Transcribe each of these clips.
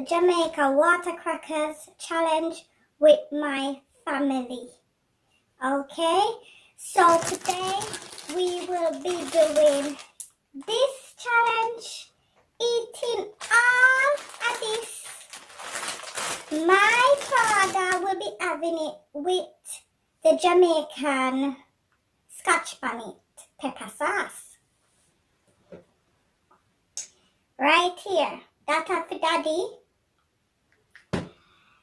the Jamaica water crackers challenge with my family. Okay, so today we will be doing this challenge, eating all of this. My father will be having it with the Jamaican Scotch bonnet pepper sauce. Right here, that for daddy.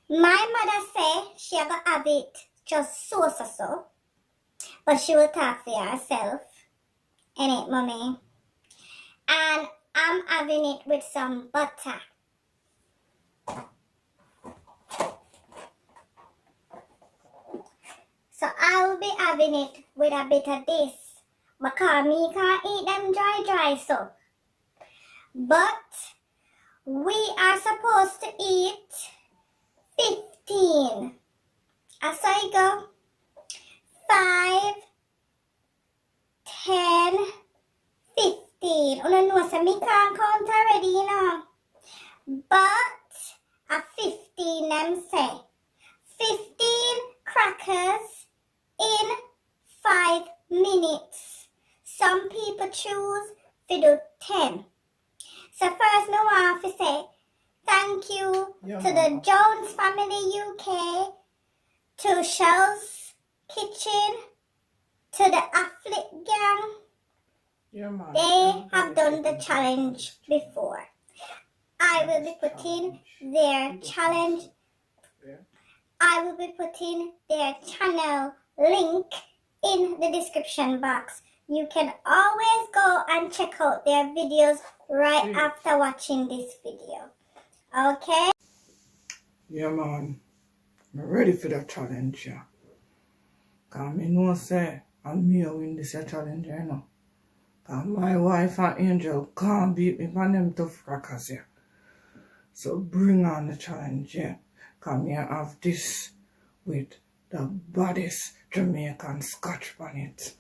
My mother say she gonna have it just so. But she will talk for herself. Ain't it, mommy? And I'm having it with some butter. So I will be having it with a bit of this. Because me can't eat them dry so. But we are supposed to eat 15. As I go, 5, 10, 15. Oh, no, so me can't count already, you know. But a 15, them say. 15 crackers in 5 minutes. Some people choose to do 10. So first, me want to say thank you to the Jones Family UK, to Shell's Kitchen, to the Afflick Gang. They have done the challenge before. I will be putting their challenge. I will be putting their channel link in the description box. You can always go and check out their videos right after watching this video. Okay? Yeah, man. I'm ready for the challenge, yeah. Because I know say I'm me win this challenge, you know. Because my wife and Angel can't beat me on them tough crackers, yeah. So bring on the challenge, yeah. Because I have this with the baddest Jamaican Scotch bonnet.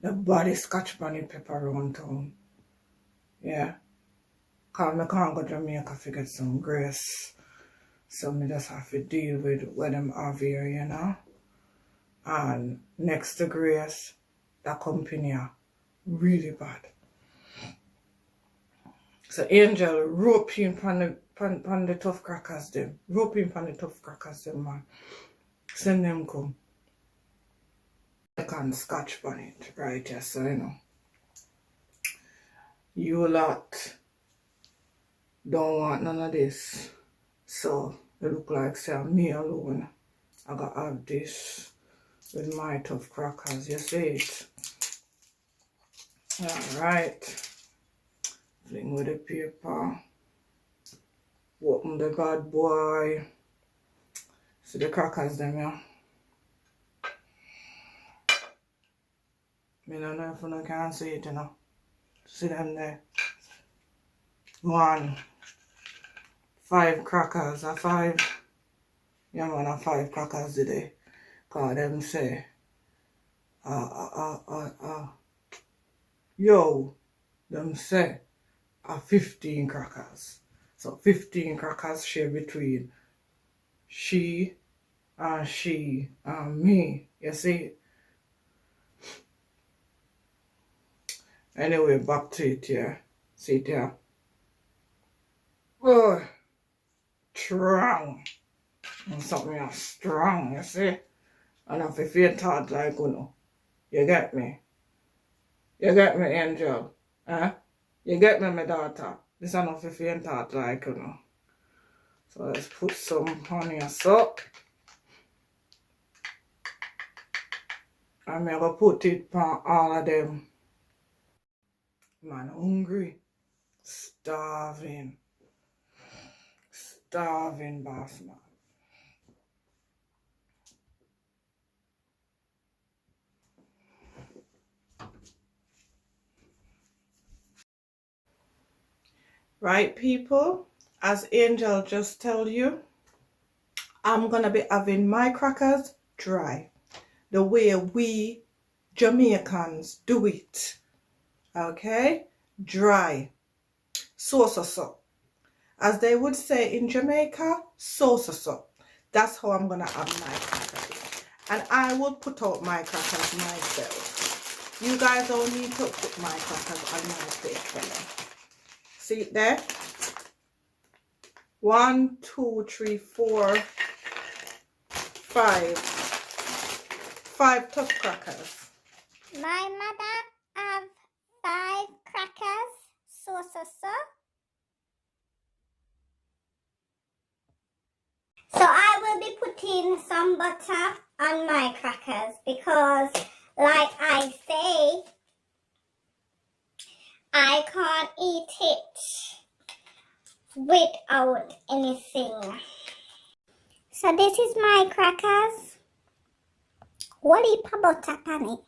The baddest Scotch bonnet pepper around town. Yeah. Because I can't go to Jamaica to get some grace. So me just have to deal with what them have here, you know. And next to grace, the company are really bad. So Angel roping pan the tough crackers them. Roping pan the tough crackers them, man. Send them come. I can Scotch bonnet, right? Yes, so you know. You lot don't want none of this. So it look like say me alone. I gotta have this with my tough crackers. You see it? Alright. Fling with the paper. Open the bad boy. See the crackers them, yeah. I don't know if you can see it, you know. See them there. 1, 5 crackers, a 5. Yeah, man, a 5 crackers today. Cause them say, yo, them say, 15 crackers. So 15 crackers share between she and me. You see? Anyway, back to it here. See it here. Oh, strong. And something else strong, you see? And if you feel thought like, you know, you get me? You get me, Angel? Huh? You get me, my daughter? This is enough if you thought like, you know. So let's put some honey and salt. I'm going to put it on all of them. Man, hungry. Starving. Starving, boss man. Right, people? As Angel just tell you, I'm going to be having my crackers dry. The way we Jamaicans do it. Okay? Dry. So. As they would say in Jamaica, so. That's how I'm gonna have my crackers. And I will put out my crackers myself. You guys don't need to put my crackers on my plate for me. See it there? 1, 2, 3, 4, 5. 5 tough crackers. My mother have 5 crackers. So. So I will be putting some butter on my crackers because, like I say, I can't eat it without anything. So this is my crackers. What heap of butter on it?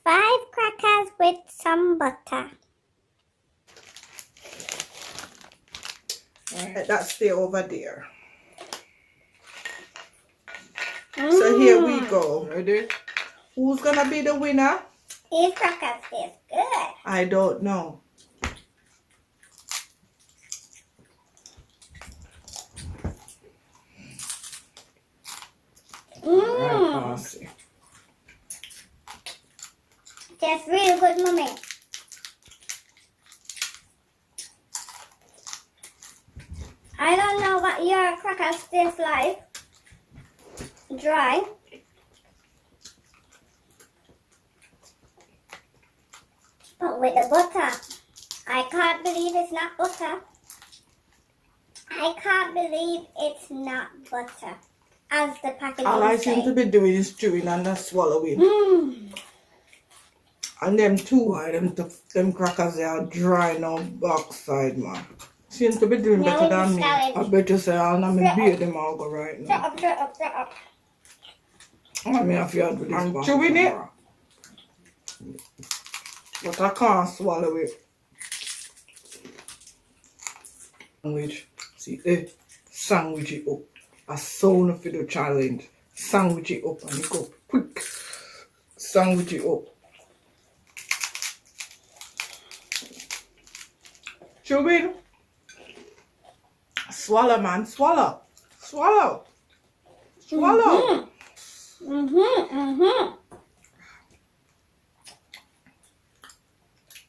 5 crackers with some butter. Alright, that's stay over there. So here we go. Ready? Who's gonna be the winner? These crackers taste good. I don't know. Right, Tastes real good, mommy. I don't know what your crackers taste like. Dry. But with the butter, I can't believe it's not butter. I can't believe it's not butter. As the packaging all I say. seem to be doing is chewing and not swallowing. And them too, why them crackers they are dry now backside, man. Seems to be doing better than me. I bet you say I'll not beat them all go right now. Shut up. I mean, if you had with this I'm chewing it. But I can't swallow it. Sandwich. See, sandwich it up. A sound for the challenge. Sandwich it up and you go quick. Sandwich it up. Chewing. Swallow, man. Swallow. Swallow. Swallow.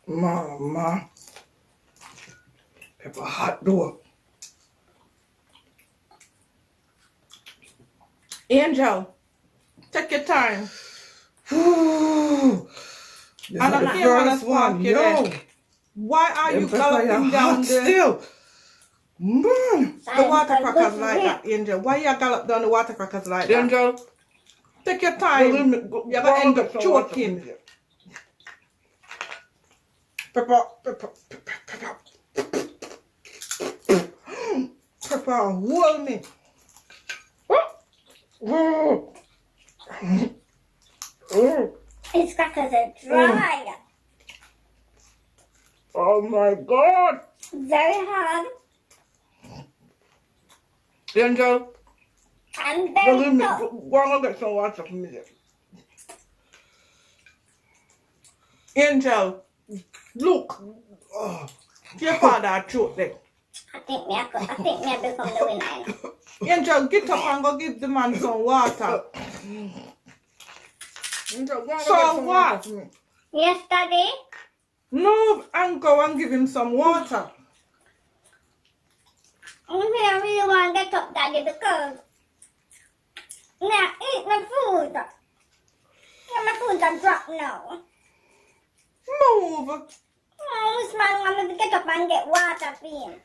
Mama. Pepper hot door. Angel, take your time. And I'm the first one, yo. Why are you galloping down still? The water crackers like that, Angel. Why you gallop down the water crackers like that? Angel, take your time. You're gonna end up choking. Pepper. Pepper, hold me. These crackers are dry. Oh my God. Very hard. Angel, And very tough. go and get some water for me. Angel, look. Oh, your father choked them. I think me become the winner. Angel, get up and go give the man some water. Angel, go and get some water for me. Yes, Daddy? No, and go and give him some water. I really want to get up, Daddy, because now eat my food. My food are dropped now. Move. Oh, this man want me to get up and get water for him.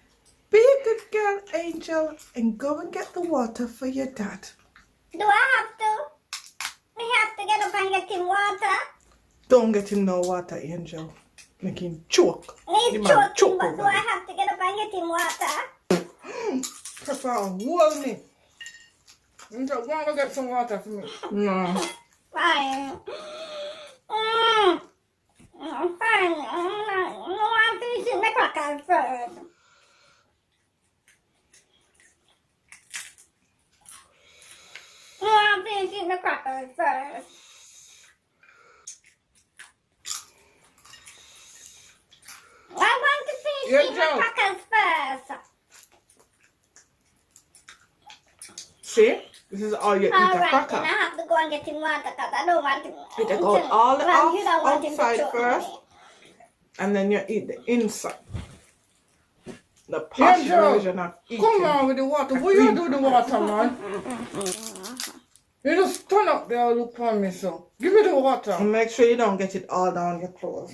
Be a good girl, Angel, and go and get the water for your dad. Do I have to? We have to get up and get him water? Don't get him no water, Angel. Make him choke. He's choking, but do I have to get up and get him water? Pepper, hold me. Angel, go and go get some water for me. No. Fine. Fine. No, I'm finishing my crackers first. No, I'm finishing the crackers first. See? This is all you eat a Alright, then cracker. I have to go and get him water because I don't want him. You take out all the You don't want him to outside choke first, me. and then you eat the inside. The posh version of eating. Come on with the water. What you do with the water, man? You just stand up there and look for me, so. Give me the water. And make sure you don't get it all down your clothes.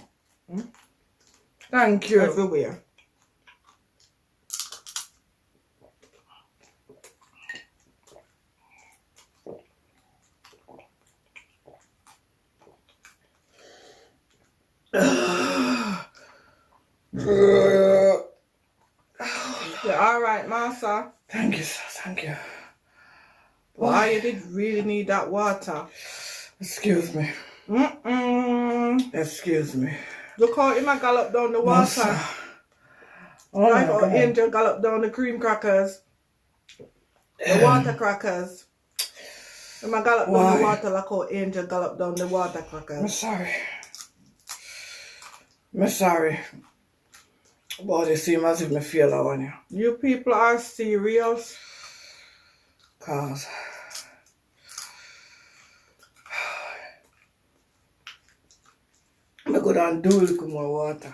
Thank you. Everywhere. You're alright, Massa. Thank you, sir. Thank you. Why you did really need that water? Excuse me. Excuse me. Look how him a gallop down the water. Massa. Oh Like my how God. Angel gallop down the cream crackers. The water crackers. Him a gallop down Why? the water like how Angel gallop down the water I'm crackers. sorry. I'm sorry. But it seems as if I feel that one, yeah. You people are serious. Cause I go down and do a little more water.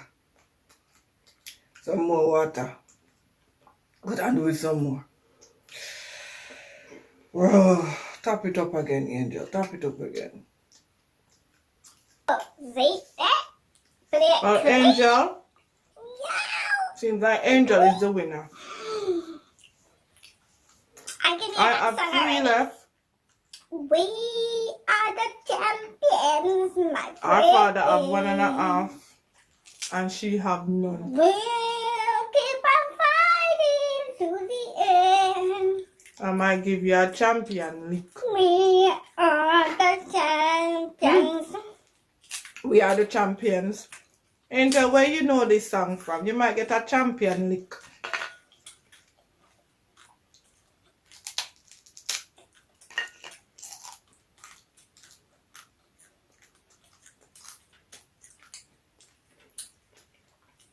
Some more water. Go down and do it some more. Bro, tap it up again, Angel. Tap it up again. See that? Play Well, clean. Angel, Yeah. seems like Angel is the winner. I can hear I that have song 3 already. left. We are the champions, my friend. Our father have 1.5, and she have none. We'll keep on fighting to the end. I might give you a champion lick. We are the champions. We are the champions. Angel, where you know this song from? You might get a champion lick.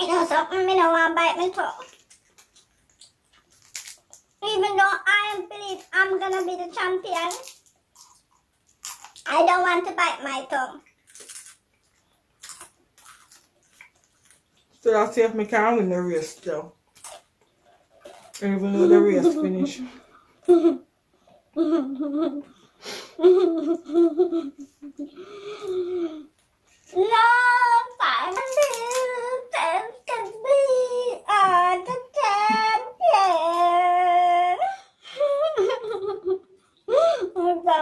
You know something? I don't want to bite my toe. Even though I believe I'm gonna be the champion, I don't want to bite my tongue. So I'll see if me can win the race though. Even though the race finish. No, I believe that we are the champion. The